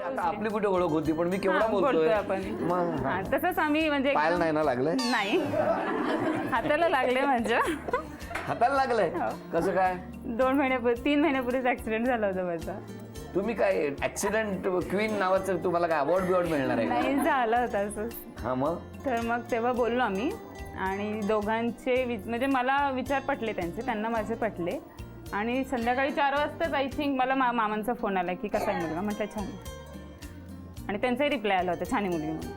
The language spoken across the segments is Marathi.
आता आपली कुठे ओळख होती पण मी केवढा बोलतोय आपण मग तसंच आम्ही म्हणजे पायाला नाही ना लागलंय नाही हाताला लागले माझ्या हाताला लागलंय कसं काय 3 महिन्यापूर्वीच ऍक्सिडेंट झाला होता माझा. तुम्ही काय ऍक्सिडेंट क्वीन नावाचं तुम्हाला काय अवॉर्ड बिवॉर्ड मिळणार आहे नाही झालं होतं असं. हा मग तर मग तेव्हा बोललो आम्ही आणि दोघांचे म्हणजे मला विचार पटले त्यांना माझे पटले आणि संध्याकाळी 4 वाजताच आय थिंक मला मामांचा फोन आला की कसा आहे मुलगा. म्हटलं छान आणि त्यांचाही रिप्लाय आला होता छान आहे मुलगी म्हणून.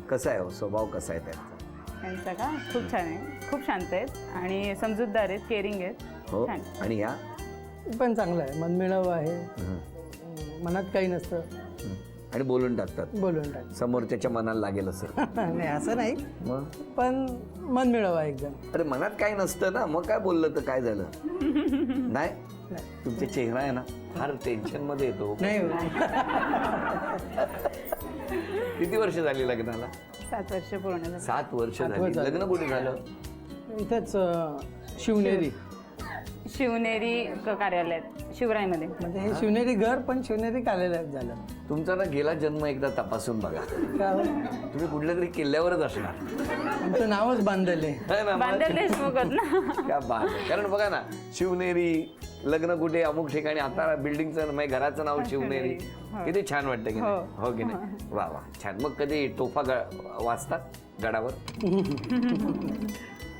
कसा आहे स्वभाव कसा आहे त्यांचा त्यांचा का खूप छान आहे खूप शांत आहेत आणि समजूतदार आहेत केअरिंग आहेत. हो छान. आणि या पण चांगलं आहे मनमिळावं आहे मनात काही नसतं आणि बोलून टाकतात बोलून टाक समोरच्याच्या मनाला लागेल असं नाही असं नाही मग पण मन मिळावं एकदम. अरे मनात काय नसतं ना मग काय बोललं तर काय झालं नाही तुमचा चेहरा आहे ना फार टेन्शन मध्ये येतो. नाही किती वर्ष झाली लग्नाला 7 वर्ष पूर्ण झाली. 7 वर्ष सात झाली वर्ष झाली. लग्न कुठे झालं इथंच शिवनेरी शिवनेरी कार्यालयात शिवरायमध्ये. म्हणजे हे शिवनेरी घर पण शिवनेरी कार्यालयात झालं. तुमचा ना गेला जन्म एकदा तपासून बघा का हो? तुम्ही कुठल्या तरी किल्ल्यावरच असणार आमचं नावच बांधलेलं आहे. है ना मग? बांधल देशमुख आहेत ना. क्या बात आहे. कारण बघा ना शिवनेरी लग्न कुठे अमुक ठिकाणी आता बिल्डिंगचं म्हणजे घराचं नाव शिवनेरी किती छान वाटतं की नाही हो की नाही वा वा छान. मग कधी तोफा वाजतात गडावर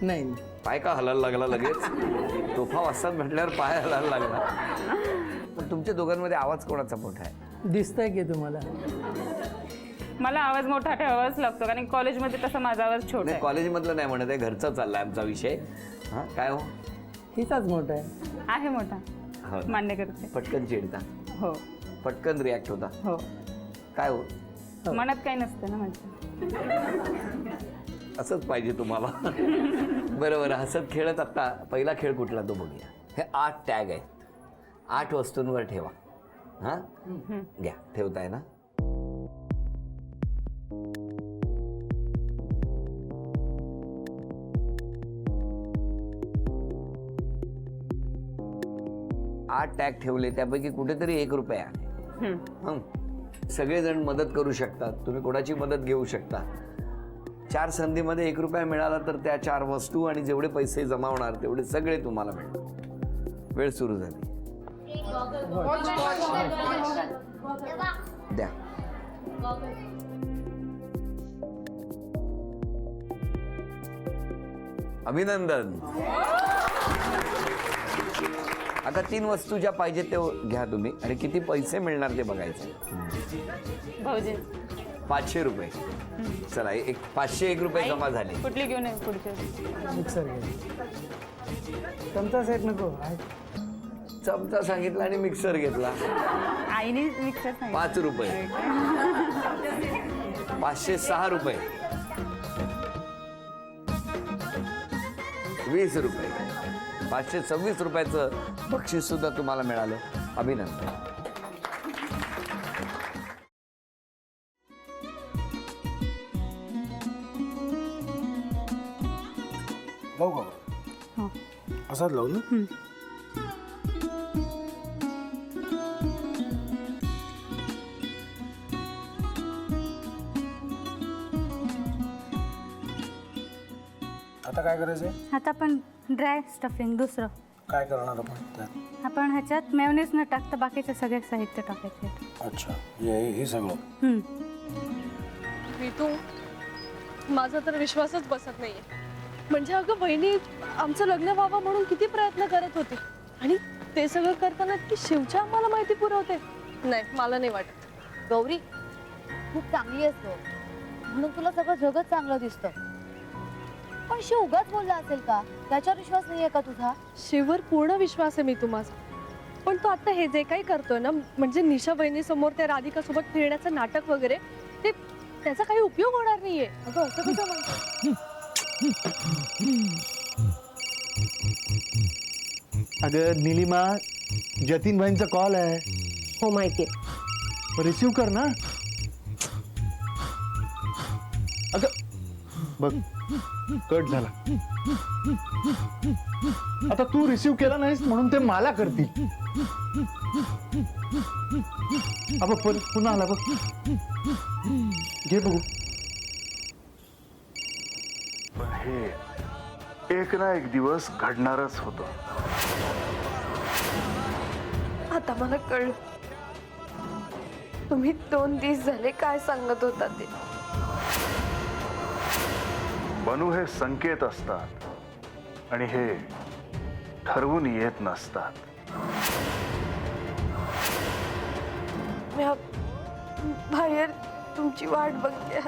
नाही पाय का हलायला लागला लगेच तोफा वाजतात म्हटल्यावर पाय हलायला लागला. पण तुमच्या दोघांमध्ये आवाज कोणाचा मोठा आहे दिसतंय की तुम्हाला. मला आवाज मोठा ठेवावाच लागतो कारण कॉलेजमध्ये तसा माझा आवाज छोटा नाही आहे. कॉलेजमधलं नाही म्हणत आहे घरचा चाललाय आमचा विषय हा काय हो हिचाच मोठा आहे. आहे मोठा हो. मान्य करते. पटकन चिडता हो पटकन रिॲक्ट होता हो काय हो मनात काही नसतं ना माझं. असंच पाहिजे तुम्हाला बरोबर हसत खेळत आता पहिला खेळ कुठला तो बघूया. हे 8 टॅग आहेत 8 वस्तूंवर ठेवा हा घ्या ठेवताय ना. आठ टॅग ठेवले त्यापैकी कुठेतरी 1 रुपया आहे. सगळेजण मदत करू शकतात तुम्ही कोणाची मदत घेऊ शकता. 4 संधीमध्ये 1 रुपया मिळाला तर त्या 4 वस्तू आणि जेवढे पैसे जमा होणार तेवढे सगळे तुम्हाला मिळणार. वेळ सुरू झाली द्या. अभिनंदन. आता 3 वस्तू ज्या पाहिजे ते घ्या तुम्ही आणि किती पैसे मिळणार ते बघायचे. भाऊजी 500 रुपये. चला 501 रुपये जमा झाले. कुठली घेऊन ये पुढचे. मिक्सर घे. चमचा सेट नको चमचा सांगितला आणि मिक्सर घेतला. आईने मिक्सर 5 रुपये. 506 रुपये. 20 रुपये. 526 रुपयाचं बक्षीस सुद्धा तुम्हाला मिळालं. अभिनंदन. लावू का असाच लावू ना. आता काय करायचंय आता आपण ड्राय स्टफिंग दुसरं काय करणार आपण त्यात. आपण ह्याच्यात मेयोनीज न टाकता बाकीचे सगळे साहित्य टाकायचे. अच्छा हे सगळं. मी तू माझा तर विश्वासच बसत नाहीये. म्हणजे अगं बहिणी आमचं लग्न व्हावं म्हणून किती प्रयत्न करत होते आणि ते सगळं करताना की शिवच्या आम्हाला माहिती पुरवते. नाही मला नाही वाटत. गौरी खूप चांगली आहेस गं म्हणून तुला सगळं जगत चांगलं दिसतं. पण शिव उगाच बोलला असेल का त्याच्यावर विश्वास नाहीये का तुझा. शिववर पूर्ण विश्वास आहे मी तू माझा. पण तो आता हे जे काही करतोय ना म्हणजे निशा बहिणी समोर त्या राधिका सोबत फिरण्याचं नाटक वगैरे ते त्याचा काही उपयोग होणार नाहीये. अगं असं कसं म्हणतो. अगं निलिमा जतीन भाईंचा कॉल आहे. हो माहितीये. रिसीव कर ना. अगं बघ कट झाला. आता तू रिसीव्ह केला नाहीस म्हणून ते मला करतील. अब पुन्हा आला बघ. घे बघू. पण हे एक ना एक दिवस घडणारच होतं. आता मला कळलं तुम्ही 2 दिवस झाले काय सांगत होता ते. बनू हे संकेत असतात आणि हे ठरवून येत नसतात. मी बाहेर तुमची वाट बघते.